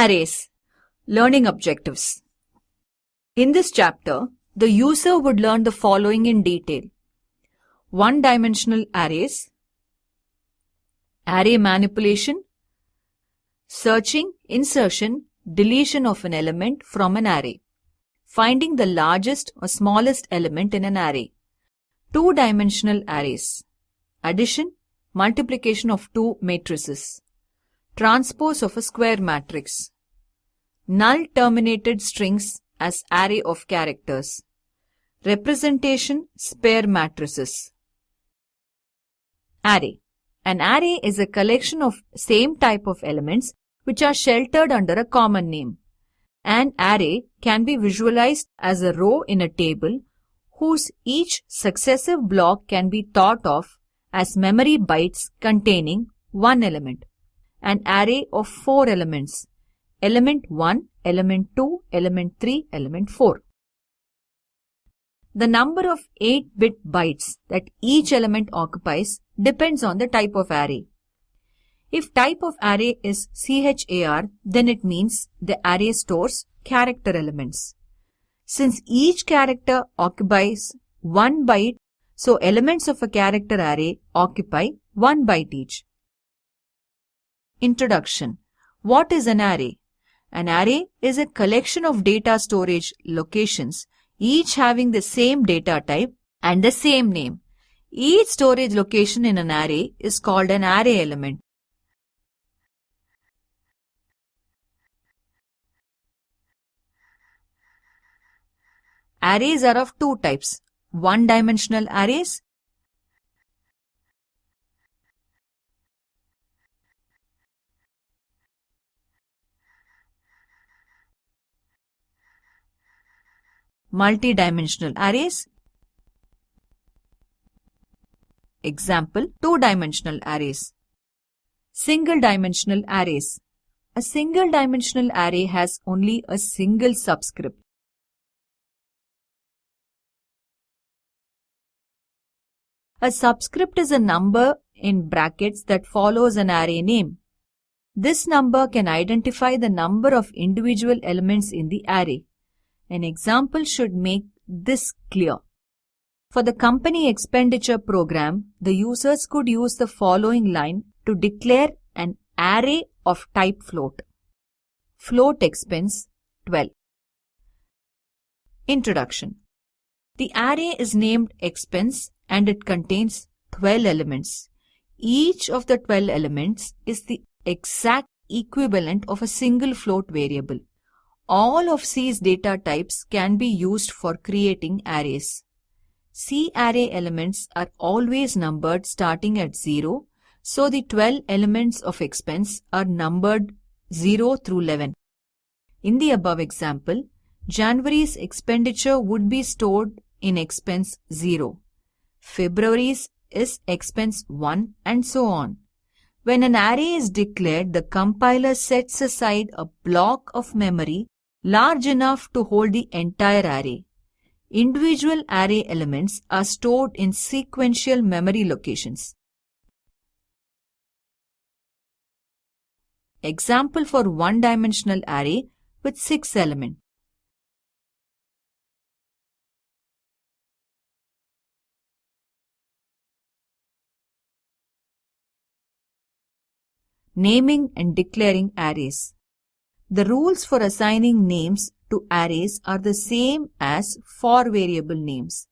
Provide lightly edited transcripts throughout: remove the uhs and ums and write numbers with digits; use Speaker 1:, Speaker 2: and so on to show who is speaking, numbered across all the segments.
Speaker 1: Arrays. Learning objectives. In this chapter, the user would learn the following in detail. One-dimensional arrays, array manipulation, searching, insertion, deletion of an element from an array, finding the largest or smallest element in an array, two-dimensional arrays, addition, multiplication of two matrices, transpose of a square matrix, null-terminated strings as array of characters, representation spare matrices. Array. An array is a collection of same type of elements which are sheltered under a common name. An array can be visualized as a row in a table whose each successive block can be thought of as memory bytes containing one element. An array of 4 elements: element 1, element 2, element 3, element 4. The number of 8-bit bytes that each element occupies depends on the type of array. If type of array is char, then it means the array stores character elements. Since each character occupies 1 byte, so elements of a character array occupy 1 byte each. Introduction. What is an array? An array is a collection of data storage locations, each having the same data type and the same name. Each storage location in an array is called an array element. Arrays are of two types: one-dimensional arrays multi-dimensional arrays. Example, two-dimensional arrays. Single-dimensional arrays. A single-dimensional array has only a single subscript. A subscript is a number in brackets that follows an array name. This number can identify the number of individual elements in the array. An example should make this clear. For the company expenditure program, the users could use the following line to declare an array of type float. Float expense 12. Introduction. The array is named expense and it contains 12 elements. Each of the 12 elements is the exact equivalent of a single float variable. All of C's data types can be used for creating arrays. C array elements are always numbered starting at 0, so the 12 elements of expense are numbered 0 through 11. In the above example, January's expenditure would be stored in expense 0. February's is expense 1 and so on. When an array is declared, the compiler sets aside a block of memory large enough to hold the entire array. Individual array elements are stored in sequential memory locations. Example for one-dimensional array with 6 elements. Naming and declaring arrays. The rules for assigning names to arrays are the same as for variable names.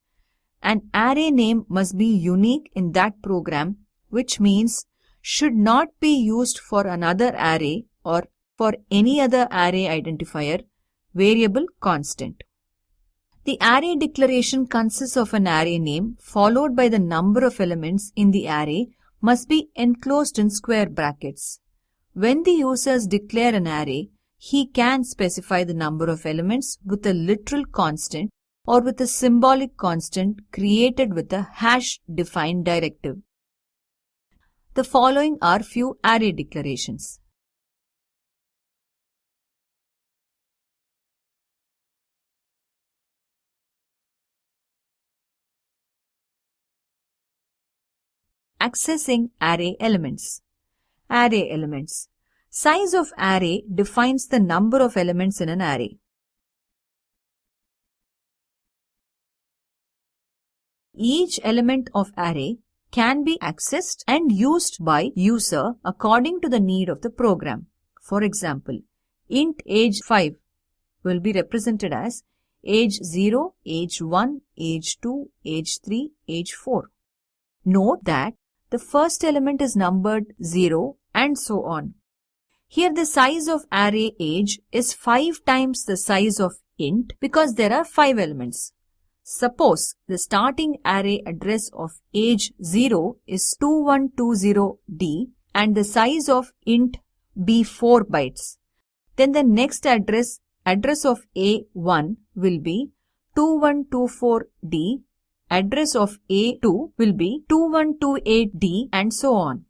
Speaker 1: An array name must be unique in that program, which means should not be used for another array or for any other array identifier, variable, constant. The array declaration consists of an array name followed by the number of elements in the array must be enclosed in square brackets. When the users declare an array, he can specify the number of elements with a literal constant or with a symbolic constant created with a hash-defined directive. The following are few array declarations. Accessing array elements. Array elements. Size of array defines the number of elements in an array. Each element of array can be accessed and used by user according to the need of the program. For example, int age 5 will be represented as age 0, age 1, age 2, age 3, age 4. Note that the first element is numbered 0 and so on. Here the size of array age is 5 times the size of int because there are 5 elements. Suppose the starting array address of age 0 is 2120D and the size of int be 4 bytes. Then the next address of A1 will be 2124D, address of A2 will be 2128D and so on.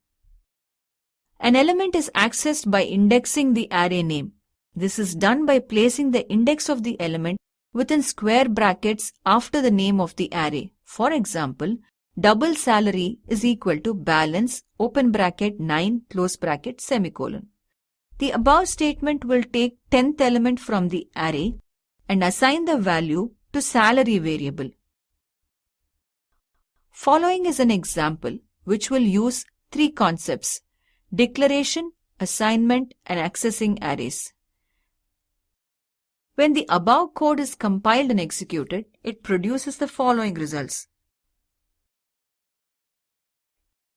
Speaker 1: An element is accessed by indexing the array name. This is done by placing the index of the element within square brackets after the name of the array. For example, double salary is equal to balance open bracket 9 close bracket semicolon. The above statement will take 10th element from the array and assign the value to salary variable. Following is an example which will use 3 concepts: declaration, assignment, and accessing arrays. When the above code is compiled and executed, it produces the following results.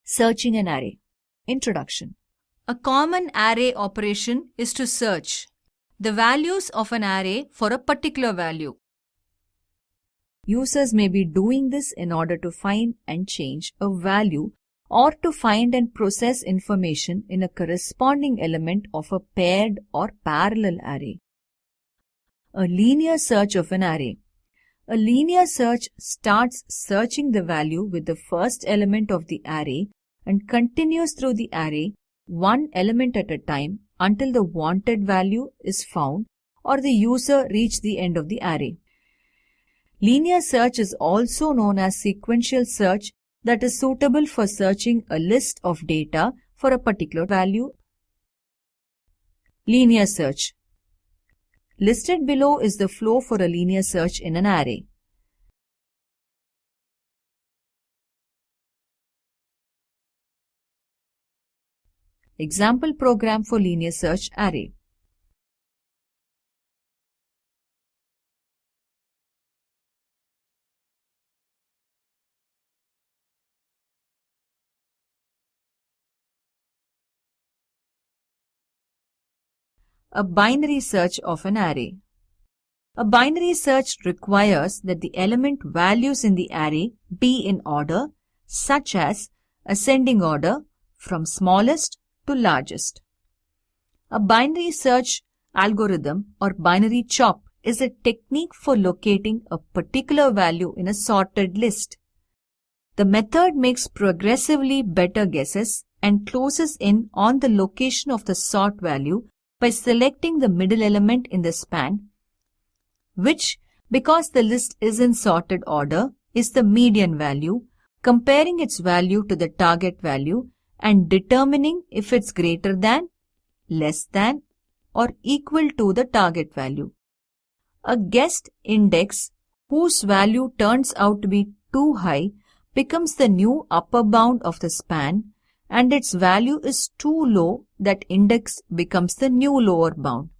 Speaker 1: Searching an array. Introduction. A common array operation is to search the values of an array for a particular value. Users may be doing this in order to find and change a value or to find and process information in a corresponding element of a paired or parallel array. A linear search of an array. A linear search starts searching the value with the first element of the array and continues through the array one element at a time until the wanted value is found or the user reaches the end of the array. Linear search is also known as sequential search that is suitable for searching a list of data for a particular value. Linear search. Listed below is the flow for a linear search in an array. Example program for linear search array. A binary search of an array. A binary search requires that the element values in the array be in order, such as ascending order from smallest to largest. A binary search algorithm or binary chop is a technique for locating a particular value in a sorted list. The method makes progressively better guesses and closes in on the location of the sought value by selecting the middle element in the span, which, because the list is in sorted order, is the median value, comparing its value to the target value and determining if it's greater than, less than, or equal to the target value. A guessed index whose value turns out to be too high becomes the new upper bound of the span, and its value is too low, that index becomes the new lower bound.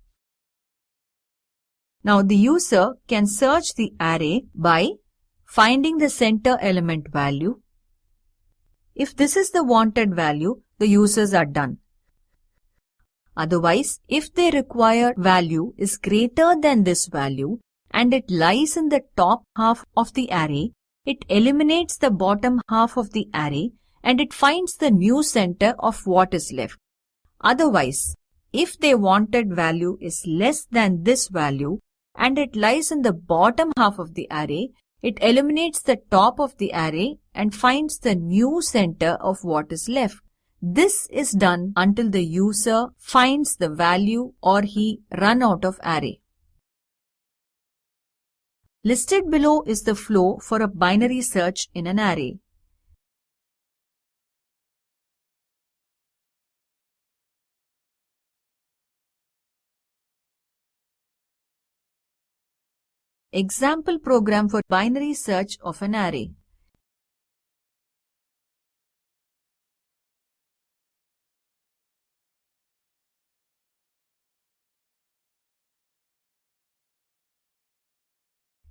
Speaker 1: Now the user can search the array by finding the center element value. If this is the wanted value, the users are done. Otherwise, if their required value is greater than this value and it lies in the top half of the array, it eliminates the bottom half of the array and it finds the new center of what is left. Otherwise, if their wanted value is less than this value and it lies in the bottom half of the array, it eliminates the top of the array and finds the new center of what is left. This is done until the user finds the value or he run out of array. Listed below is the flow for a binary search in an array. Example program for binary search of an array.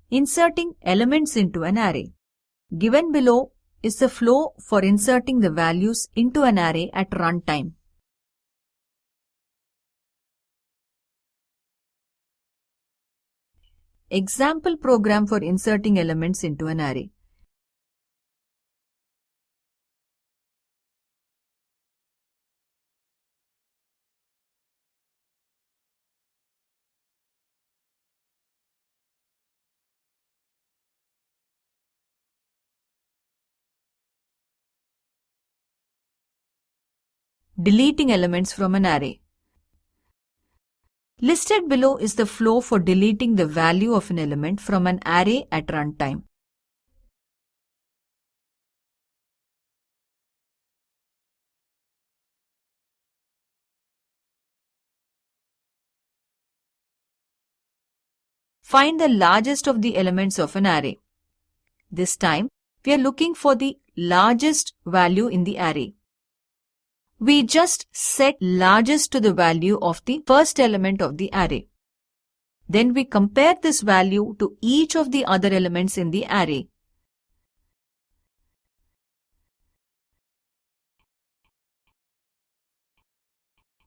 Speaker 1: Inserting elements into an array. Given below is the flow for inserting the values into an array at runtime. Example program for inserting elements into an array. Deleting elements from an array. Listed below is the flow for deleting the value of an element from an array at runtime. Find the largest of the elements of an array. This time, we are looking for the largest value in the array. We just set largest to the value of the first element of the array. Then we compare this value to each of the other elements in the array.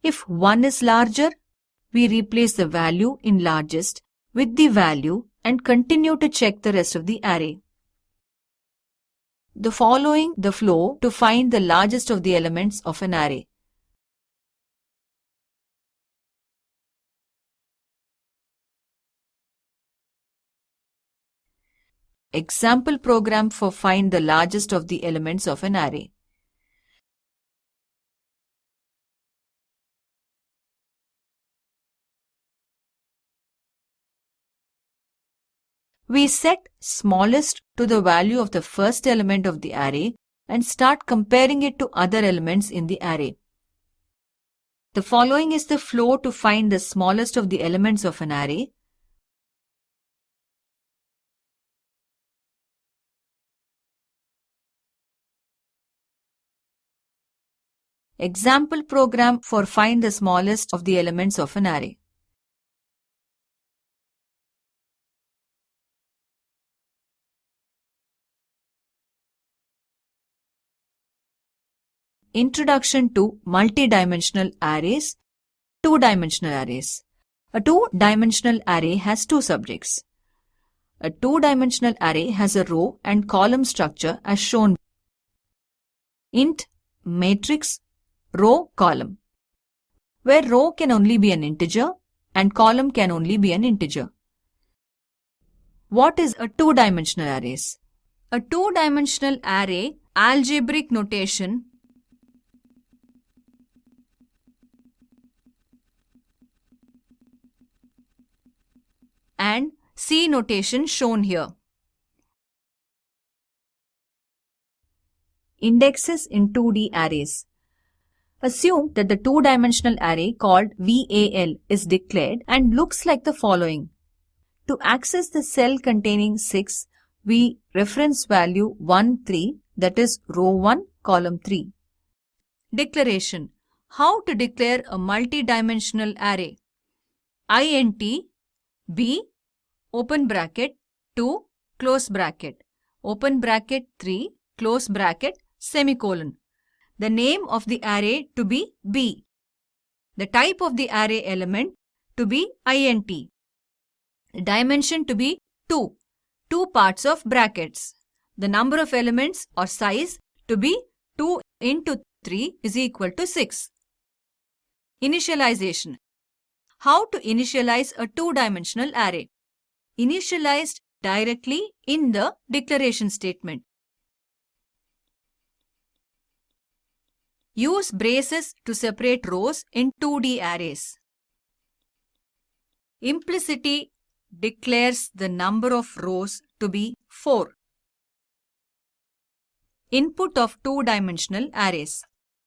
Speaker 1: If 1 is larger, we replace the value in largest with the value and continue to check the rest of the array. The following the flow to find the largest of the elements of an array. Example program for find the largest of the elements of an array. We set smallest to the value of the first element of the array and start comparing it to other elements in the array. The following is the flow to find the smallest of the elements of an array. Example program for find the smallest of the elements of an array. Introduction to multi-dimensional arrays, two-dimensional arrays. A two-dimensional array has two subjects. A two-dimensional array has a row and column structure as shown. Int, matrix, row, column, where row can only be an integer and column can only be an integer. What is a two-dimensional array? A two-dimensional array algebraic notation and C notation shown here. Indexes in 2D arrays. Assume that the two-dimensional array called VAL is declared and looks like the following. To access the cell containing 6, we reference value 1, 3, that is row 1, column 3. Declaration. How to declare a multi-dimensional array? int b open bracket 2 close bracket open bracket 3 close bracket semicolon. The name of the array to be b. The type of the array element to be int. The dimension to be 2 parts of brackets. The number of elements or size to be 2 into 3 is equal to 6. Initialization. How to initialize a two-dimensional array? Initialized directly in the declaration statement. Use braces to separate rows in 2D arrays. Implicity declares the number of rows to be 4. Input of two-dimensional arrays.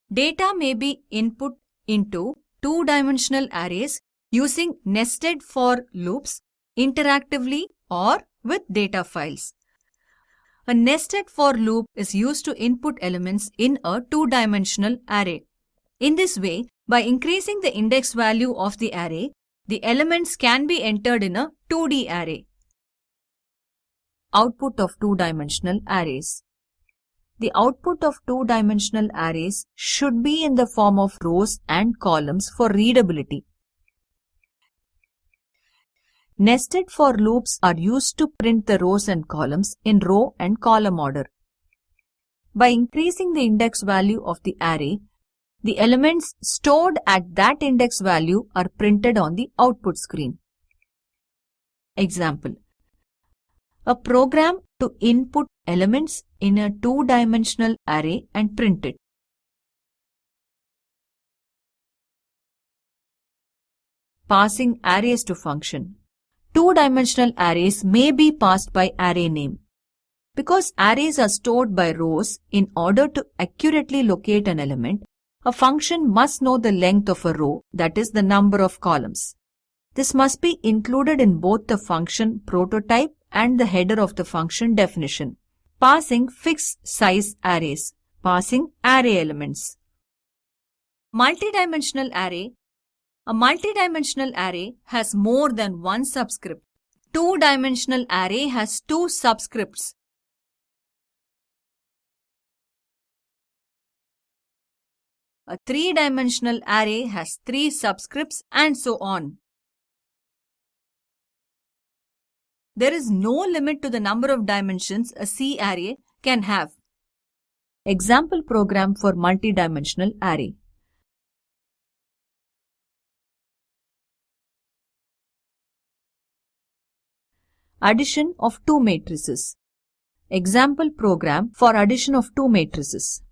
Speaker 1: Data may be input into two-dimensional arrays using nested for loops interactively, or with data files. A nested for loop is used to input elements in a two-dimensional array. In this way, by increasing the index value of the array, the elements can be entered in a 2D array. Output of two-dimensional arrays. The output of two-dimensional arrays should be in the form of rows and columns for readability. Nested for loops are used to print the rows and columns in row and column order. By increasing the index value of the array, the elements stored at that index value are printed on the output screen. Example: a program to input elements in a two-dimensional array and print it. Passing arrays to function. Two-dimensional arrays may be passed by array name. Because arrays are stored by rows, in order to accurately locate an element, a function must know the length of a row, that is the number of columns. This must be included in both the function prototype and the header of the function definition. Passing fixed size arrays. Passing array elements. Multidimensional array. A multidimensional array has more than one subscript. Two-dimensional array has two subscripts. A three-dimensional array has three subscripts, and so on. There is no limit to the number of dimensions a C array can have. Example program for multidimensional array. Addition of two matrices. Example program for addition of two matrices.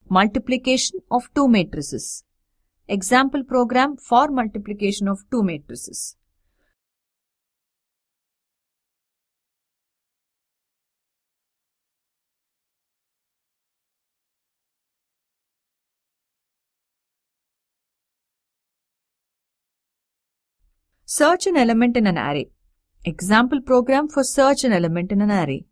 Speaker 1: Multiplication of two matrices. Example program for multiplication of two matrices. Search an element in an array. Example program for search an element in an array.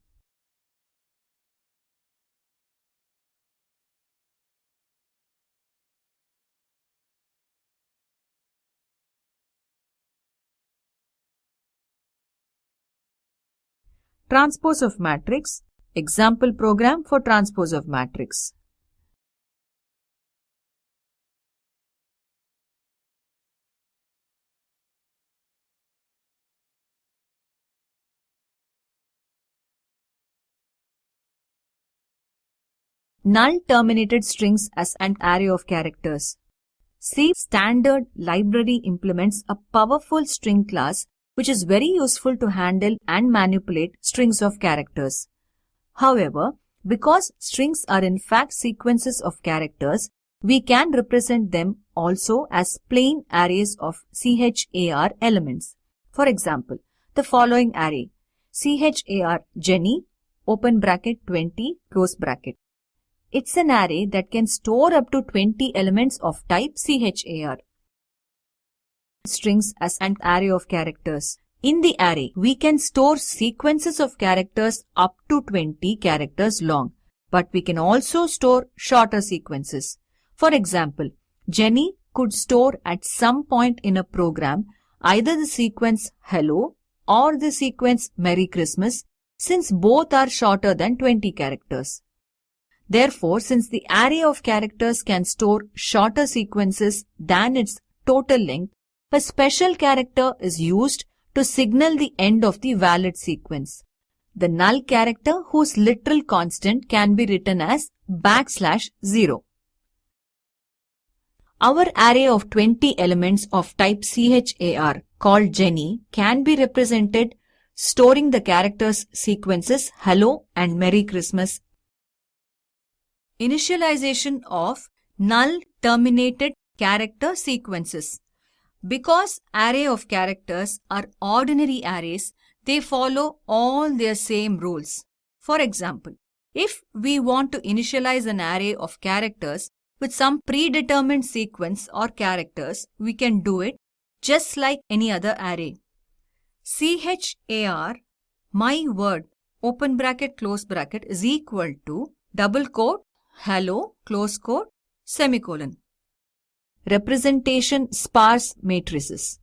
Speaker 1: Transpose of matrix. Example program for transpose of matrix. Null terminated strings as an array of characters. C standard library implements a powerful string class which is very useful to handle and manipulate strings of characters. However, because strings are in fact sequences of characters, we can represent them also as plain arrays of char elements. For example, the following array: char Jenny, open bracket 20, close bracket. It's an array that can store up to 20 elements of type char. Strings as an array of characters. In the array, we can store sequences of characters up to 20 characters long, but we can also store shorter sequences. For example, Jenny could store at some point in a program either the sequence hello or the sequence Merry Christmas, since both are shorter than 20 characters. Therefore, since the array of characters can store shorter sequences than its total length, a special character is used to signal the end of the valid sequence. The null character whose literal constant can be written as \0. Our array of 20 elements of type char called Jenny can be represented storing the characters sequences hello and Merry Christmas. Initialization of null terminated character sequences. Because array of characters are ordinary arrays, they follow all their same rules. For example, If we want to initialize an array of characters with some predetermined sequence or characters, we can do it just like any other array. char my word open bracket close bracket is equal to double quote hello close quote semicolon. Representation sparse matrices.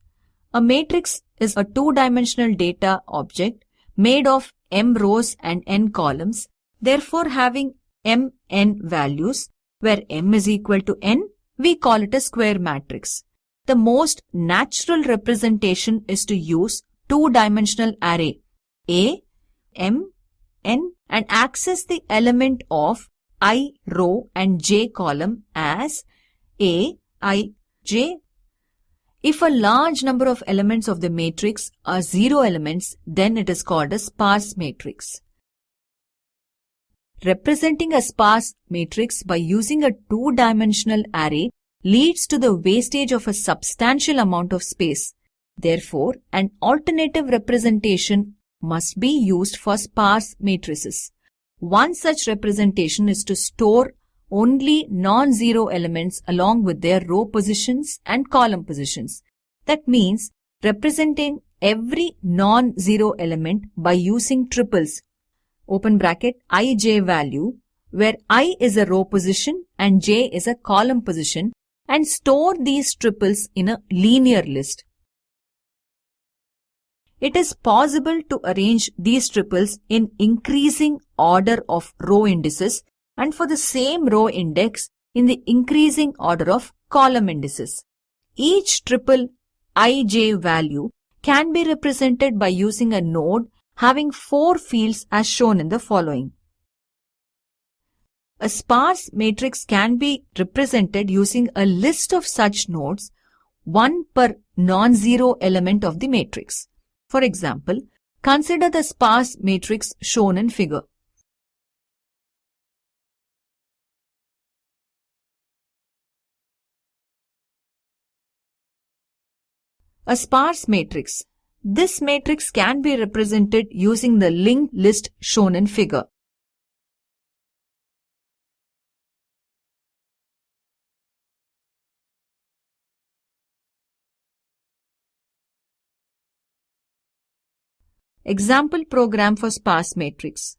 Speaker 1: A matrix is a two-dimensional data object made of m rows and n columns, therefore having mn values, where m is equal to n, we call it a square matrix. The most natural representation is to use two-dimensional array A, M, N and access the element of I row and j column as A, I, j. If a large number of elements of the matrix are zero elements, then it is called a sparse matrix. Representing a sparse matrix by using a two-dimensional array leads to the wastage of a substantial amount of space. Therefore, an alternative representation must be used for sparse matrices. One such representation is to store only non-zero elements along with their row positions and column positions. That means representing every non-zero element by using triples, open bracket ij value, where I is a row position and j is a column position, and store these triples in a linear list. It is possible to arrange these triples in increasing order of row indices and for the same row index in the increasing order of column indices. Each triple ij value can be represented by using a node having 4 fields as shown in the following. A sparse matrix can be represented using a list of such nodes, one per non-zero element of the matrix. For example, consider the sparse matrix shown in figure. A sparse matrix. This matrix can be represented using the linked list shown in figure. Example program for sparse matrix.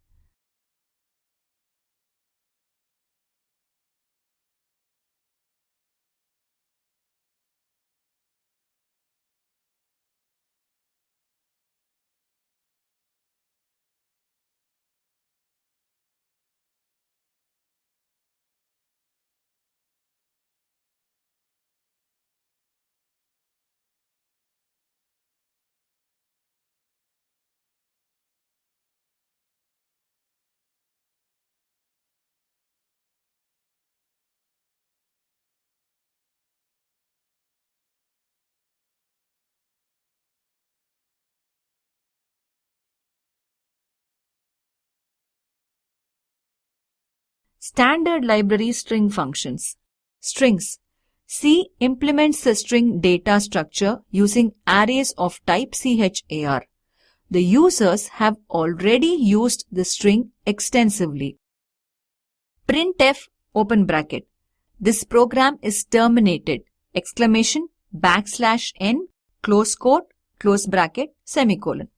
Speaker 1: Standard library string functions. Strings. C implements the string data structure using arrays of type char. The users have already used the string extensively. Printf open bracket. This program is terminated exclamation \n close quote close bracket semicolon.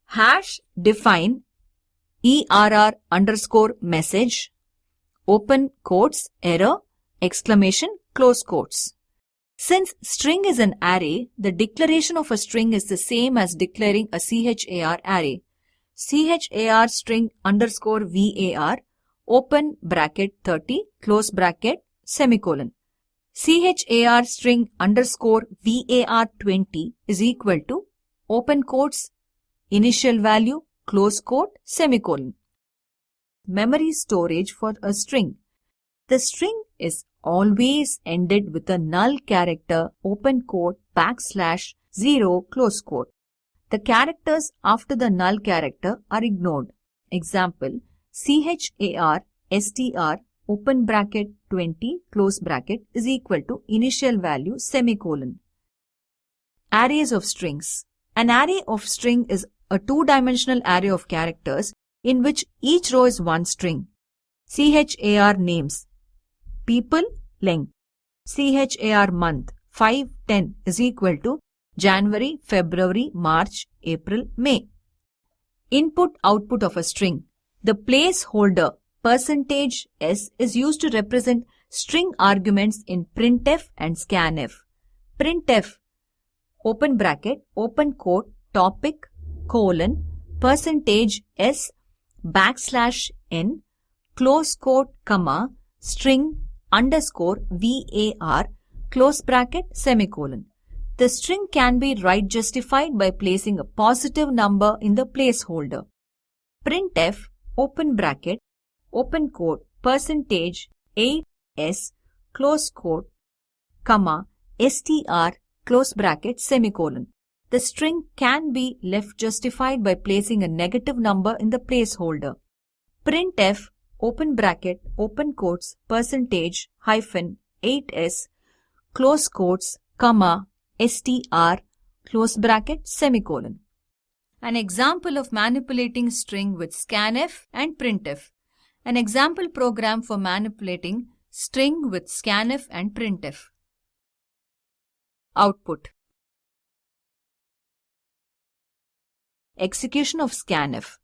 Speaker 1: Hash define err underscore message open quotes error exclamation close quotes. Since string is an array, the declaration of a string is the same as declaring a char array. Char string underscore var open bracket 30 close bracket semicolon. Char string underscore var 20 is equal to open quotes initial value close quote semicolon. Memory storage for a string. The string is always ended with a null character open quote \0 close quote. The characters after the null character are ignored. Example, char str open bracket 20 close bracket is equal to initial value semicolon. Arrays of strings. An array of string is a two-dimensional array of characters in which each row is one string. CHAR names. People, length. CHAR month, 5-10 is equal to January, February, March, April, May. Input-output of a string. The placeholder %s is used to represent string arguments in printf and scanf. Printf, open bracket, open quote, topic, colon, %s, \n, close quote, comma, string, underscore, var, close bracket, semicolon. The string can be right justified by placing a positive number in the placeholder. Printf, open bracket, open quote, %8s, close quote, comma, str, close bracket, semicolon. The string can be left justified by placing a negative number in the placeholder. Printf, open bracket, open quotes, %-8s, close quotes, comma, str, close bracket, semicolon. An example of manipulating string with scanf and printf. An example program for manipulating string with scanf and printf. Output. Execution of scanf.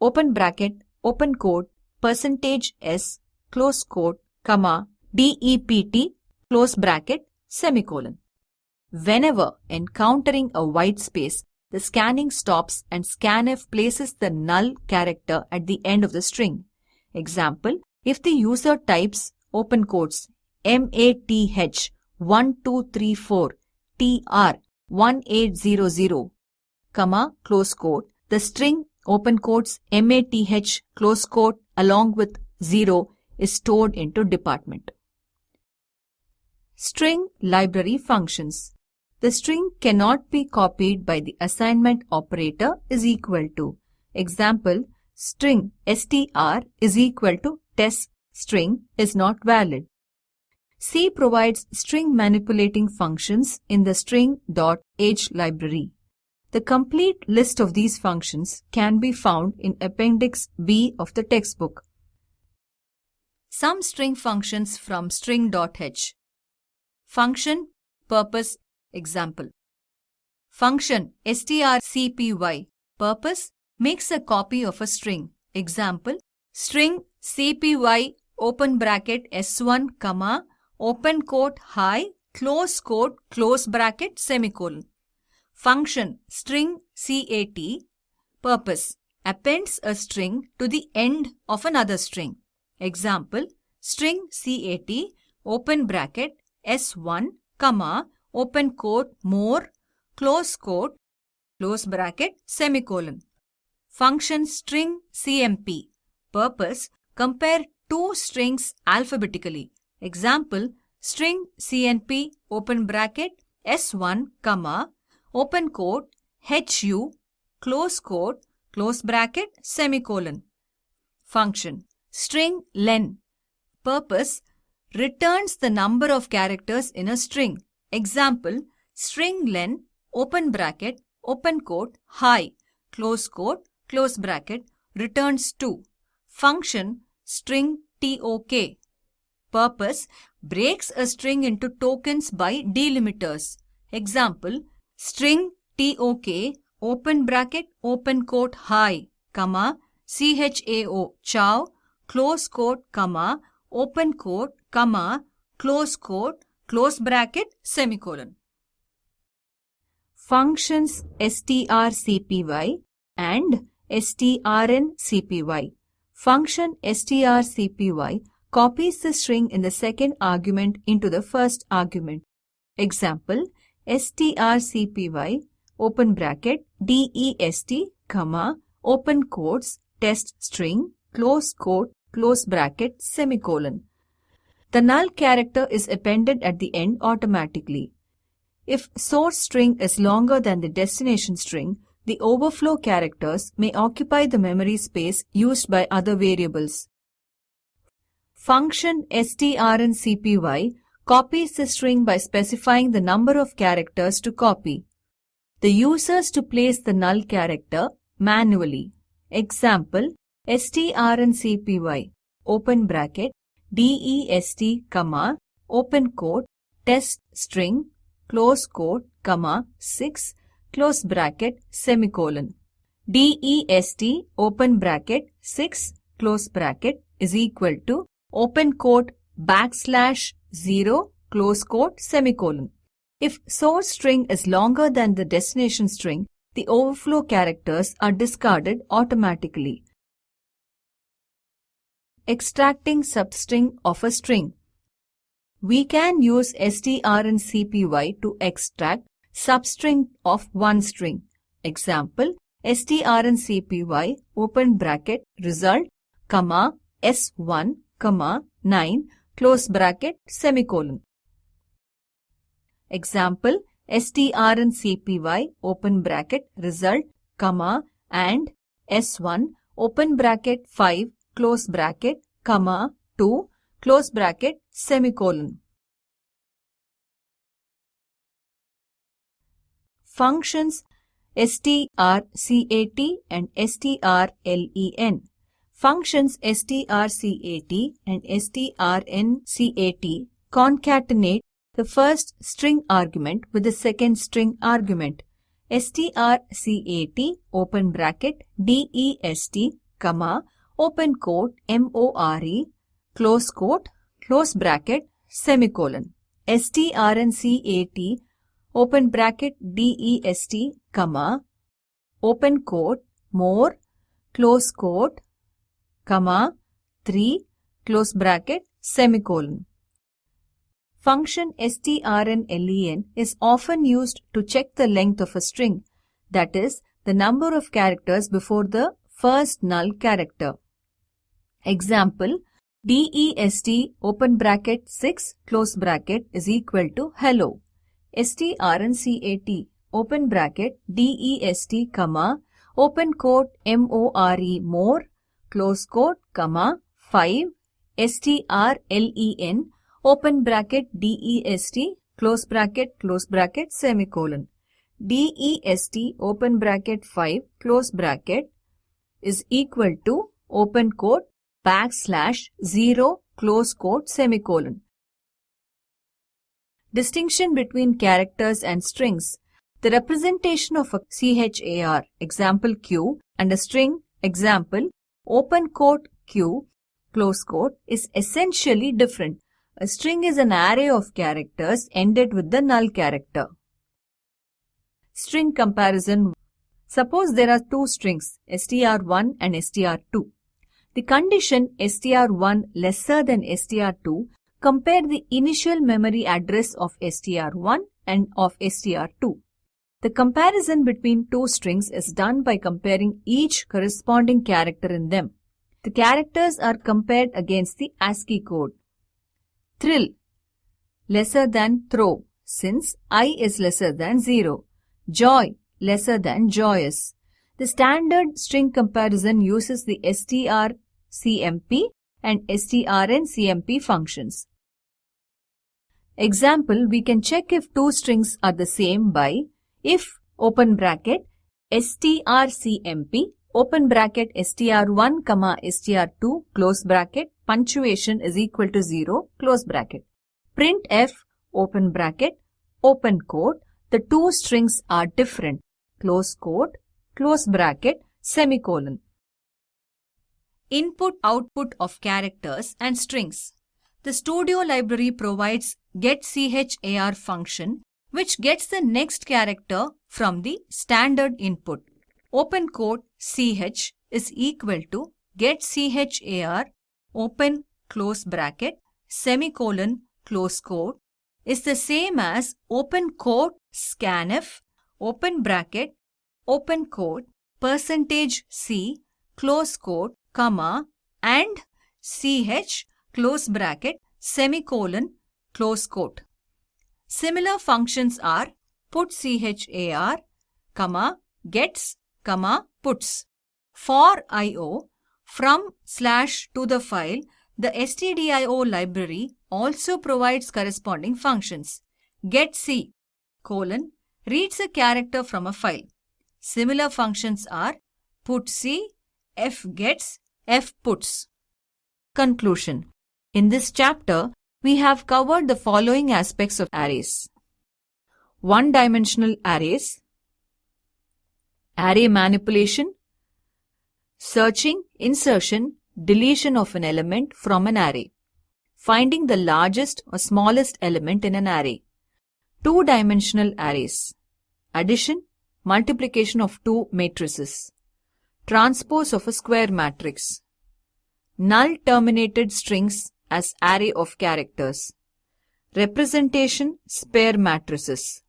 Speaker 1: Open bracket, open quote, %s, close quote, comma, dept, close bracket, semicolon. Whenever encountering a white space, the scanning stops and scanf places the null character at the end of the string. Example, if the user types, open quotes, math 1234 tr 1800, comma, close quote, the string, open quotes, math, close quote, along with 0 is stored into department. String library functions. The string cannot be copied by the assignment operator is equal to. Example, string str is equal to test string is not valid. C provides string manipulating functions in the string.h library. The complete list of these functions can be found in Appendix B of the textbook. Some string functions from string.h. Function, purpose, example. Function strcpy, purpose, makes a copy of a string. Example, string cpy, open bracket s1, comma, open quote, hi, close quote, close bracket, semicolon. Function string cat, purpose, appends a string to the end of another string. Example, string cat, open bracket, s1, comma, open quote, more, close quote, close bracket, semicolon. Function string cmp, purpose, compare two strings alphabetically. Example, string cnp, open bracket, s1, comma, open quote, hu, close quote, close bracket, semicolon. Function string len, purpose, returns the number of characters in a string. Example, string len, open bracket, open quote, hi, close quote, close bracket, returns 2. Function string tok, purpose, breaks a string into tokens by delimiters. Example, string tok, open bracket, open quote, hi, comma, chao, chow, close quote, comma, open quote, comma, close quote, close bracket, semicolon. Functions strcpy and strncpy. Function strcpy copies the string in the second argument into the first argument. Example, strcpy, open bracket, dest, comma, open quotes, test string, close quote, close bracket, semicolon. The null character is appended at the end automatically. If source string is longer than the destination string, the overflow characters may occupy the memory space used by other variables. Function strncpy copies the string by specifying the number of characters to copy. The user is to place the null character manually. Example, strncpy, open bracket, dest, comma, open quote, test string, close quote, comma, 6, close bracket, semicolon. dest, open bracket, 6, close bracket, is equal to, open quote, backslash, 0, close quote, semicolon. If source string is longer than the destination string, the overflow characters are discarded automatically. Extracting substring of a string. We can use strncpy to extract substring of one string. Example, strncpy, open bracket, result, comma, s1, comma, 9, close bracket, semicolon. Example, strncpy, open bracket, result, comma, and s1, open bracket, 5, close bracket, comma, 2, close bracket, semicolon. Functions strcat and strlen. Functions strcat and strncat concatenate the first string argument with the second string argument. strcat, open bracket, dest, comma, open quote, more, close quote, close bracket, semicolon. strncat, open bracket, dest, comma, open quote, more, close quote, comma, 3, close bracket, semicolon. Function strnlen is often used to check the length of a string, that is, the number of characters before the first null character. Example, dest, open bracket, 6, close bracket, is equal to hello. strncat, open bracket, dest, comma, open quote, more, close quote, comma, 5, strlen, open bracket, dest, close bracket, semicolon. dest, open bracket, 5, close bracket, is equal to, open quote, backslash, 0, close quote, semicolon. Distinction between characters and strings. The representation of a char, example q, and a string, example, open quote, q, close quote, is essentially different. A string is an array of characters ended with the null character. String comparison. Suppose there are two strings, str1 and str2. The condition str1 lesser than str2 compare the initial memory address of str1 and of str2. The comparison between two strings is done by comparing each corresponding character in them. The characters are compared against the ASCII code. Thrill, lesser than throw, since I is lesser than 0. Joy, lesser than joyous. The standard string comparison uses the strcmp and strncmp functions. Example, we can check if two strings are the same by if, open bracket, strcmp, open bracket, str1, comma, str2, close bracket, punctuation is equal to 0, close bracket. Printf, open bracket, open quote, the two strings are different, close quote, close bracket, semicolon. Input-output of characters and strings. The Studio library provides getChar function which gets the next character from the standard input. Open quote ch is equal to getChar, open close bracket, semicolon, close quote, is the same as open quote scanf, open bracket, open quote, %c, close quote, comma, and ch, close bracket, semicolon, close quote. Similar functions are putchar, comma, gets, comma, puts. For I/O, from / to the file, the stdio library also provides corresponding functions. getC, reads a character from a file. Similar functions are putC, F gets, F puts. Conclusion. In this chapter, we have covered the following aspects of arrays. One-dimensional arrays, array manipulation, searching, insertion, deletion of an element from an array, finding the largest or smallest element in an array. Two-dimensional arrays, addition, multiplication of two matrices, transpose of a square matrix, null-terminated strings as array of characters, representation, spare matrices,